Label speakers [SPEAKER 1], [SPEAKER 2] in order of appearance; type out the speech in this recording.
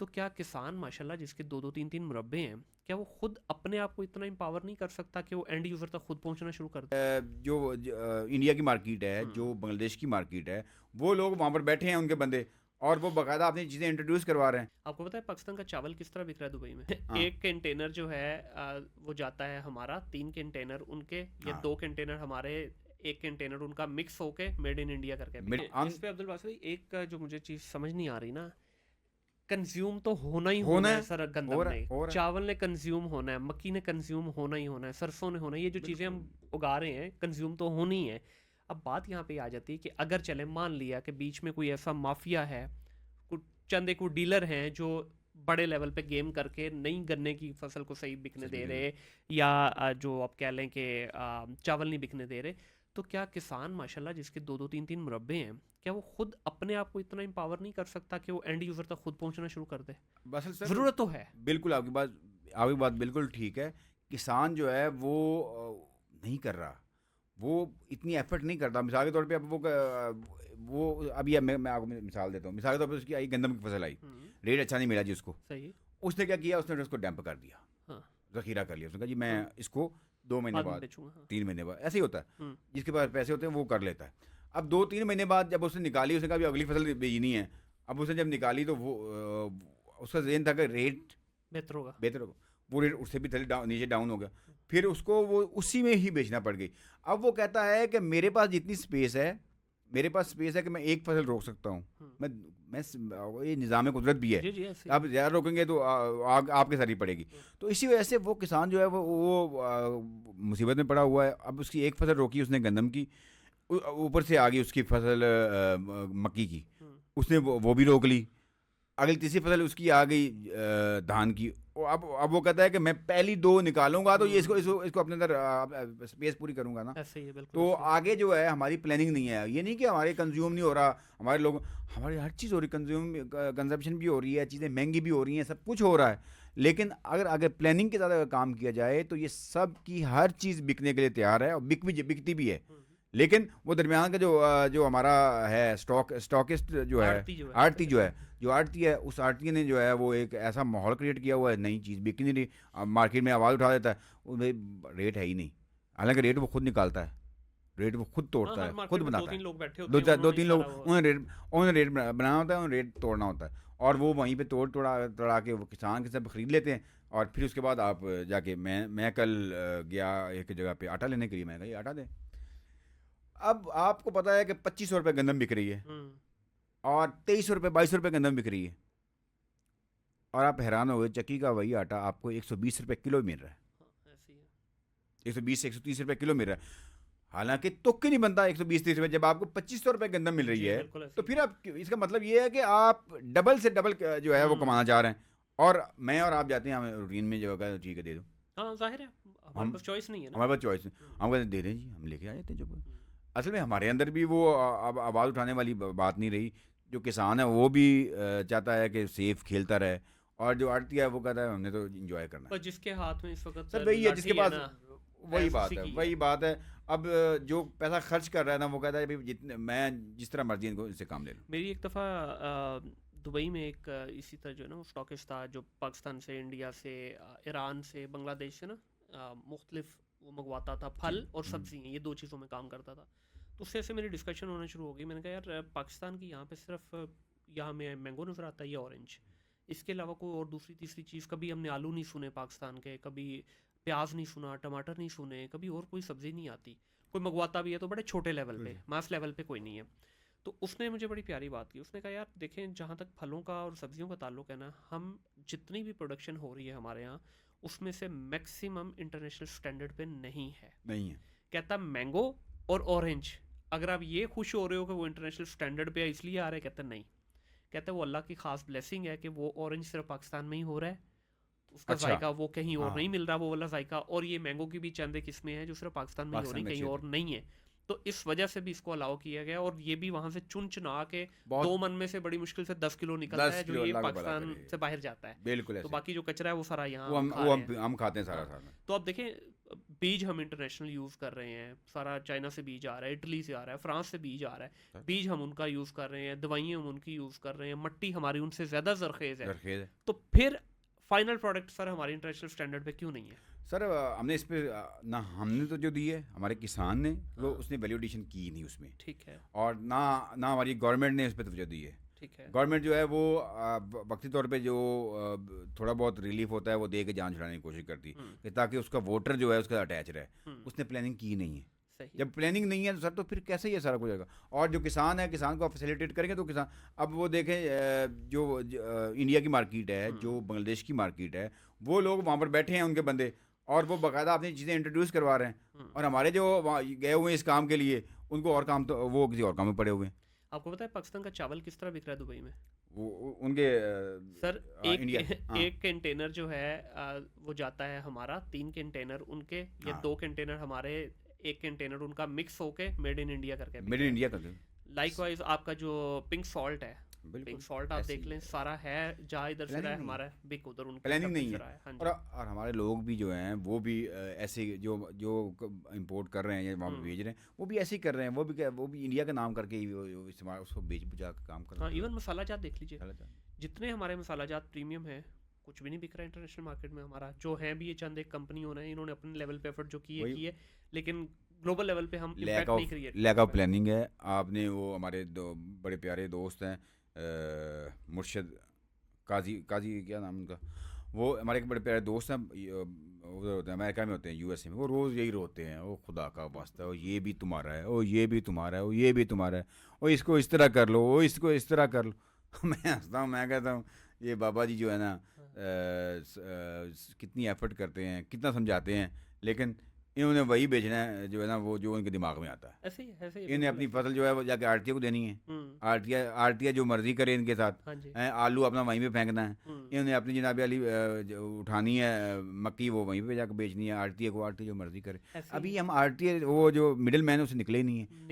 [SPEAKER 1] तो क्या किसान माशाल्लाह जिसके 2-2 3-3 मुरब्बे हैं, क्या वो खुद अपने आप को इतना एम्पावर नहीं कर सकता कि वो एंड यूज़र तक खुद पहुंचना शुरू कर दे?
[SPEAKER 2] इंडिया की मार्केट है,
[SPEAKER 1] हुँ,
[SPEAKER 2] जो बांग्लादेश की मार्केट है, वो लोग वहाँ पर बैठे हैं उनके बंदे, और वो बाकायदा अपनी चीज़ें इंट्रोड्यूस करवा रहे हैं।
[SPEAKER 1] आपको पता है पाकिस्तान का चावल किस तरह बिक रहा है दुबई में?
[SPEAKER 2] हाँ,
[SPEAKER 1] एक कंटेनर जो है वो जाता है हमारा, 3 कंटेनर उनके या
[SPEAKER 2] हाँ।
[SPEAKER 1] 2 कंटेनर हमारे, 1 कंटेनर उनका मिक्स होके मेड इन इंडिया करके
[SPEAKER 2] मिड
[SPEAKER 1] बिके।
[SPEAKER 2] हम
[SPEAKER 1] इस पे अब्दुल बासित भाई एक जो मुझे चीज़ समझ नहीं आ रही ना, कंज्यूम तो होना ही
[SPEAKER 2] होना
[SPEAKER 1] होना है
[SPEAKER 2] है,
[SPEAKER 1] सर,
[SPEAKER 2] हो
[SPEAKER 1] गंदम
[SPEAKER 2] रहा
[SPEAKER 1] ने,
[SPEAKER 2] है, हो रहा है।
[SPEAKER 1] चावल ने कंज्यूम होना है, मक्की ने कंज्यूम होना ही होना है, सरसों ने होना है, ये जो चीज़ें हम
[SPEAKER 2] बिल्कुल।
[SPEAKER 1] उगा रहे हैं कंज्यूम तो होनी ही है। अब बात यहाँ पे आ जाती है कि अगर चले मान लिया कि बीच में कोई ऐसा माफिया है, कुछ चंद एक वो डीलर हैं जो बड़े लेवल पे गेम करके नई गन्ने की फसल को सही बिकने
[SPEAKER 2] सच में
[SPEAKER 1] दे
[SPEAKER 2] कह रहे
[SPEAKER 1] रहे, या जो आप कह लें कि चावल नहीं बिकने दे रहे, तो क्या किसान माशाल्लाह जिसके 2-2 3-3 मुरब्बे हैं, क्या वो खुद अपने आप को इतना एम्पावर नहीं कर सकता कि वो एंड यूज़र तक खुद पहुंचना शुरू कर दे?
[SPEAKER 2] हो। असल सर,
[SPEAKER 1] ज़रूरत तो है।
[SPEAKER 2] बिल्कुल आपकी बात बिल्कुल ठीक है। किसान जो है वो नहीं कर रहा, वो इतनी एफर्ट नहीं करता। मिसाल के तौर पे अब वो अभी मैं आपको मिसाल देता हूँ। मिसाल के तौर पे उसकी आई गंदम की फसल आई,
[SPEAKER 1] हुँ,
[SPEAKER 2] रेट अच्छा नहीं मिला जी उसको।
[SPEAKER 1] सही।
[SPEAKER 2] उसने क्या किया, उसने उसको डंप कर दिया,
[SPEAKER 1] हाँ,
[SPEAKER 2] ज़ख़ीरा कर लिया। उसने कहा जी मैं
[SPEAKER 1] हाँ,
[SPEAKER 2] इसको 2 महीने
[SPEAKER 1] बाद में
[SPEAKER 2] बाद,
[SPEAKER 1] बेचूँगा, हाँ।
[SPEAKER 2] 3 महीने बाद, ऐसे ही होता है।
[SPEAKER 1] हुँ,
[SPEAKER 2] जिसके पास पैसे होते हैं वो कर लेता है। अब 2-3 महीने बाद जब उसने निकाली, उसने कहा अभी अगली फसल बीजनी है। अब उसने जब निकाली तो वो उसका ज़हन था कि रेट
[SPEAKER 1] बेहतर होगा।
[SPEAKER 2] बेहतर होगा। वो रेट उससे भी थोड़ी नीचे डाउन हो गया। फिर उसको वो उसी में ही बेचना पड़ गई। अब वो कहता है कि मेरे पास जितनी स्पेस है, मेरे पास स्पेस है कि मैं एक फसल रोक सकता हूँ।
[SPEAKER 1] हुँ,
[SPEAKER 2] ये निज़ाम कुदरत भी है।
[SPEAKER 1] जी, जी, ऐसे ही।
[SPEAKER 2] आप ज़्यादा रोकेंगे तो आग आपके सर ही पड़ेगी।
[SPEAKER 1] हुँ,
[SPEAKER 2] तो इसी वजह से वो किसान जो है मुसीबत में पड़ा हुआ है। अब उसकी एक फसल रोकी उसने गंदम की, ऊपर से आ गई उसकी फसल मक्की की।
[SPEAKER 1] हुँ,
[SPEAKER 2] उसने वो भी रोक ली। अगली तीसरी फसल उसकी आ गई धान की। अब वो कहता है कि मैं पहली 2 निकालूंगा तो ये इसको
[SPEAKER 1] हुँ,
[SPEAKER 2] इसको इसको अपने अंदर स्पेस पूरी करूंगा ना।
[SPEAKER 1] ऐसे ही है, बिल्कुल
[SPEAKER 2] तो
[SPEAKER 1] ऐसे ही है।
[SPEAKER 2] आगे जो है हमारी प्लानिंग नहीं है। ये नहीं कि हमारे कंज्यूम नहीं हो रहा, हमारे लोग, हमारी हर चीज़ हो रही, कंजम्पशन भी हो रही है, चीज़ें महंगी भी हो रही हैं, सब कुछ हो रहा है। लेकिन अगर अगर प्लानिंग के साथ अगर काम किया जाए तो ये सब की हर चीज़ बिकने के लिए तैयार है, और बिकती भी है।
[SPEAKER 1] हुँ,
[SPEAKER 2] लेकिन वो दरमियान का जो हमारा है स्टॉकिस्ट जो है,
[SPEAKER 1] आड़ती जो है।
[SPEAKER 2] आड़ती जो आड़ती है, उस आड़ती ने जो है वो एक ऐसा माहौल क्रिएट किया हुआ है, नई चीज़ बिक नहीं रही। मार्केट में आवाज़ उठा देता है, वो भाई रेट है ही नहीं। हालांकि रेट वो खुद निकालता है, रेट वो खुद
[SPEAKER 1] हाँ,
[SPEAKER 2] तोड़ता
[SPEAKER 1] हर
[SPEAKER 2] है, खुद
[SPEAKER 1] मार्केट में
[SPEAKER 2] बनाता
[SPEAKER 1] 2-3
[SPEAKER 2] है।
[SPEAKER 1] लोग बैठे
[SPEAKER 2] दो
[SPEAKER 1] होते हैं,
[SPEAKER 2] चार दो
[SPEAKER 1] उन्होंने ही
[SPEAKER 2] तीन लोग,
[SPEAKER 1] सारा वो
[SPEAKER 2] उन्हें रेट बनाना होता है, उन्हें रेट तोड़ना होता है। और वो वहीं पे तोड़ा के वो किसान के सब खरीद लेते हैं। और फिर उसके बाद आप जाके, मैं कल गया एक जगह पे आटा लेने के लिए। मैं कहा ये आटा दे। अब आपको पता है कि 2500 रुपये गंदम बिक रही है,
[SPEAKER 1] हुँ,
[SPEAKER 2] और 2300 रुपये 2200 रुपये गंदम बिक रही है। और आप हैरान हो गए, चक्की का वही आटा आपको 120 रुपये किलो मिल रहा है।
[SPEAKER 1] हाँ, ऐसे ही है।
[SPEAKER 2] 120 से 130 रुपये किलो मिल रहा है। हालांकि तुक ही नहीं बनता 120-30 रुपये, जब आपको 2500 रुपये गंदम मिल रही
[SPEAKER 1] जी,
[SPEAKER 2] है।
[SPEAKER 1] बिल्कुल
[SPEAKER 2] तो
[SPEAKER 1] ऐसे ही
[SPEAKER 2] फिर
[SPEAKER 1] है।
[SPEAKER 2] आप, इसका मतलब ये है कि आप डबल से डबल जो है वो कमाना
[SPEAKER 1] हुँ,
[SPEAKER 2] चाह रहे हैं। और मैं और आप जाते हैं, हमें रूटीन में जो होगा, ठीक है दे दो।
[SPEAKER 1] हाँ, ज़ाहिर है, हमारे
[SPEAKER 2] हम
[SPEAKER 1] पास चॉइस नहीं है ना।
[SPEAKER 2] हमारे पास चॉइस नहीं।
[SPEAKER 1] हुँ,
[SPEAKER 2] हम कहते हैं दे दें जी, हम लेके आ जाते हैं जब।
[SPEAKER 1] हुँ,
[SPEAKER 2] असल में हमारे अंदर भी वो अब आवाज़ उठाने वाली बात नहीं रही। जो किसान है वो भी चाहता है कि सेफ खेलता रहे, और जो आड़ती है वो कहता है हमने तो इंजॉय करना है।
[SPEAKER 1] पर जिसके हाथ में इस वक़्त
[SPEAKER 2] सर वही है जिसके
[SPEAKER 1] लाठी है
[SPEAKER 2] पास,
[SPEAKER 1] ना,
[SPEAKER 2] वही
[SPEAKER 1] भैंस
[SPEAKER 2] बात
[SPEAKER 1] उसी
[SPEAKER 2] है,
[SPEAKER 1] की है।
[SPEAKER 2] वही बात है। अब जो पैसा खर्च कर रहा है ना, वो कहता है भाई जितने मैं जिस तरह मर्जी इनको इससे काम ले लूँ।
[SPEAKER 1] मेरी एक दफ़ा दुबई में एक इसी तरह जो है ना वो स्टॉकिस्ट था जो पाकिस्तान से, इंडिया से, ईरान से, बांग्लादेश से ना मुख्तलिफ वो मंगवाता था,
[SPEAKER 2] जी।
[SPEAKER 1] फल और सब्जियाँ, ये 2 चीज़ों में काम करता था। तो उससे ऐसे मेरी डिस्कशन होना शुरू हो गई। मैंने कहा यार पाकिस्तान की यहाँ पे सिर्फ यहाँ में मैंगो नज़र आता है या ऑरेंज, इसके अलावा कोई और दूसरी तीसरी चीज़, कभी हमने आलू नहीं सुने पाकिस्तान के, कभी प्याज नहीं सुना, टमाटर नहीं सुने, कभी और कोई सब्ज़ी नहीं आती। कोई मंगवाता भी है तो बड़े छोटे लेवल पे, मास लेवल पे कोई नहीं है। तो उसने मुझे बड़ी प्यारी बात की। उसने कहा यार देखें, जहाँ तक फलों का और सब्जियों का ताल्लुक है ना, हम जितनी भी प्रोडक्शन हो रही है हमारे यहाँ, उसमें से मैक्सिमम इंटरनेशनल स्टैंडर्ड पे नहीं है।
[SPEAKER 2] नहीं है।
[SPEAKER 1] कहता मैंगो और ऑरेंज, अगर आप ये खुश हो रहे हो कि वो इंटरनेशनल स्टैंडर्ड पे इसलिए आ रहे हैं, कहता नहीं। कहता वो अल्लाह की खास ब्लेसिंग है कि वो ऑरेंज सिर्फ पाकिस्तान में ही हो रहा है, उसका
[SPEAKER 2] अच्छा।
[SPEAKER 1] जायका वो कहीं और नहीं
[SPEAKER 2] हाँ,
[SPEAKER 1] मिल रहा वो वाला जायका। और ये मैंगो की भी चंद किस्में हैं जो सिर्फ पाकिस्तान में ही हो
[SPEAKER 2] पाकिस्तान
[SPEAKER 1] रही,
[SPEAKER 2] में
[SPEAKER 1] कहीं
[SPEAKER 2] अच्छी
[SPEAKER 1] और
[SPEAKER 2] होती
[SPEAKER 1] नहीं है। तो इस वजह से भी इसको अलाउ किया गया, और ये भी वहां से चुन चुना के
[SPEAKER 2] बहुत।
[SPEAKER 1] 2 मन में से बड़ी मुश्किल से 10 किलो निकलता है
[SPEAKER 2] 10
[SPEAKER 1] जो
[SPEAKER 2] किलो
[SPEAKER 1] ये
[SPEAKER 2] अल्लाह का भला
[SPEAKER 1] पाकिस्तान
[SPEAKER 2] करे।
[SPEAKER 1] से बाहर जाता है।
[SPEAKER 2] बिल्कुल
[SPEAKER 1] तो
[SPEAKER 2] ऐसे।
[SPEAKER 1] बाकी जो कचरा है वो सारा यहाँ
[SPEAKER 2] वो
[SPEAKER 1] हम
[SPEAKER 2] हम
[SPEAKER 1] खा
[SPEAKER 2] वो
[SPEAKER 1] रहे
[SPEAKER 2] हम
[SPEAKER 1] हैं।
[SPEAKER 2] हम खाते हैं सारा
[SPEAKER 1] हाँ,
[SPEAKER 2] सारा।
[SPEAKER 1] तो आप देखें बीज हम इंटरनेशनल यूज़ कर रहे हैं, सारा चाइना से बीज आ रहा है, इटली से आ रहा है, फ्रांस से बीज आ रहा है, बीज हम उनका यूज़ कर रहे हैं, दवाइयाँ हम उनकी यूज़ कर रहे हैं, मट्टी हमारी उनसे ज़्यादा जरखेज़ है,
[SPEAKER 2] जरखेज है
[SPEAKER 1] तो फिर फाइनल प्रोडक्ट सर हमारे इंटरनेशनल स्टैंडर्ड पे क्यों नहीं है?
[SPEAKER 2] सर। हमने इस पे ना हमने तो जो दी है, हमारे किसान ने वो
[SPEAKER 1] हाँ।
[SPEAKER 2] उसने वैल्यू एडिशन की नहीं उसमें,
[SPEAKER 1] ठीक है,
[SPEAKER 2] और ना ना हमारी गवर्नमेंट ने उस पर तवज्जो दी है।
[SPEAKER 1] ठीक है।
[SPEAKER 2] गवर्नमेंट जो है वो वक्ती तौर पे जो थोड़ा बहुत रिलीफ होता है वो दे के जान छुड़ाने की कोशिश करती है
[SPEAKER 1] हुँ,
[SPEAKER 2] कि ताकि उसका वोटर जो है उसका अटैच रहे।
[SPEAKER 1] हुँ,
[SPEAKER 2] उसने प्लानिंग की नहीं है।
[SPEAKER 1] सही।
[SPEAKER 2] जब प्लानिंग नहीं है तो सर तो फिर कैसे ये सारा कुछ होगा। और जो किसान है, किसान को आप फैसिलिटेट करेंगे तो किसान, अब वो देखें इंडिया की मार्केट है,
[SPEAKER 1] हुँ,
[SPEAKER 2] जो बांग्लादेश की मार्केट है, वो लोग वहाँ पर बैठे हैं उनके बंदे, और वो बाकायदा अपनी चीज़ें इंट्रोड्यूस करवा रहे हैं,
[SPEAKER 1] हुँ।
[SPEAKER 2] और हमारे जो वहाँ गए हुए हैं इस काम के लिए, उनको और काम, तो वो किसी और काम में पड़े हुए हैं।
[SPEAKER 1] आपको पता है पाकिस्तान का चावल किस तरह बिक रहा है दुबई में?
[SPEAKER 2] उनके
[SPEAKER 1] सर
[SPEAKER 2] इंडिया। हाँ
[SPEAKER 1] एक कंटेनर जो है वो जाता है हमारा, 3 कंटेनर उनके या
[SPEAKER 2] हाँ
[SPEAKER 1] 2 कंटेनर हमारे, 1 कंटेनर उनका मिक्स होके मेड इन इंडिया करके बिक
[SPEAKER 2] मिड
[SPEAKER 1] रहा है।
[SPEAKER 2] इंडिया कर।
[SPEAKER 1] लाइकवाइज आपका जो पिंक सॉल्ट है,
[SPEAKER 2] बिल्कुल
[SPEAKER 1] पिंक सॉल्ट आप
[SPEAKER 2] ऐसे
[SPEAKER 1] देख
[SPEAKER 2] ही
[SPEAKER 1] लें,
[SPEAKER 2] है।
[SPEAKER 1] सारा है जहाँ इधर से रहा है
[SPEAKER 2] प्लानिंग नहीं है,
[SPEAKER 1] हमारा बिक उधर उनकी
[SPEAKER 2] प्लानिंग
[SPEAKER 1] तरफ
[SPEAKER 2] नहीं
[SPEAKER 1] से
[SPEAKER 2] है।
[SPEAKER 1] रहा है। हाँ
[SPEAKER 2] और
[SPEAKER 1] जी।
[SPEAKER 2] और हमारे लोग भी जो हैं वो भी ऐसे जो जो इंपोर्ट कर रहे हैं या वहाँ पे
[SPEAKER 1] हम्म।
[SPEAKER 2] भेज रहे हैं, वो भी ऐसे ही कर रहे हैं। वो भी इंडिया का नाम करके ही वो इस्तेमाल उसको बेच बुचा के काम कर
[SPEAKER 1] हाँ,
[SPEAKER 2] रहे
[SPEAKER 1] इवन मसाला जात देख लीजिए,
[SPEAKER 2] हैं।
[SPEAKER 1] जितने हमारे मसाला जात प्रीमियम है, कुछ भी नहीं बिक रहा है इंटरनेशनल मार्केट में हमारा। जो है भी ये चंद एक कंपनी होना है, इन्होंने अपने लेवल पे एफर्ट जो
[SPEAKER 2] वही
[SPEAKER 1] की है, लेकिन ग्लोबल लेवल पे हम
[SPEAKER 2] लैक
[SPEAKER 1] इम्पैक्ट नहीं
[SPEAKER 2] ऑफ
[SPEAKER 1] क्रिएट
[SPEAKER 2] लैक
[SPEAKER 1] कर
[SPEAKER 2] ऑफ
[SPEAKER 1] पाए।
[SPEAKER 2] प्लानिंग है। आपने वो हमारे दो बड़े प्यारे दोस्त हैं, मुर्शद काजी काजी क्या नाम उनका, वो हमारे एक बड़े प्यारे दोस्त हैं, उधर होते हैं, अमेरिका में होते हैं, यूएसए में। वो रोज़ यही रोते हैं, वो खुदा का वास्ता, वो ये भी तुम्हारा है, वो ये भी तुम्हारा है, वो ये भी तुम्हारा है, वो इसको इस तरह कर लो, वो इसको इस तरह कर लो। मैं हंसता हूँ, मैं कहता हूँ ये बाबा जी जो है ना, कितनी एफर्ट करते हैं, कितना समझाते हैं, लेकिन इन्होंने वही बेचना है जो है ना, वो जो उनके दिमाग में आता है।
[SPEAKER 1] ऐसे ही
[SPEAKER 2] इन्हें
[SPEAKER 1] बिल्कुल
[SPEAKER 2] अपनी
[SPEAKER 1] ऐसे ही।
[SPEAKER 2] फसल जो है वो जाके आड़तिया को देनी है।
[SPEAKER 1] हम्म।
[SPEAKER 2] आड़तिया जो मर्जी करे इनके साथ।
[SPEAKER 1] हाँ जी।
[SPEAKER 2] आलू अपना वहीं पे फेंकना है।
[SPEAKER 1] हम्म।
[SPEAKER 2] इन्होंने अपनी जनाब वाली जो उठानी है मक्की, वो वहीं पे जाकर बेचनी है आड़तिया को। आड़तिया जो मर्जी करे।
[SPEAKER 1] ऐसे ही
[SPEAKER 2] अभी
[SPEAKER 1] है।
[SPEAKER 2] हम आड़तिया वो जो मिडिल मैन है उससे निकले ही नहीं है।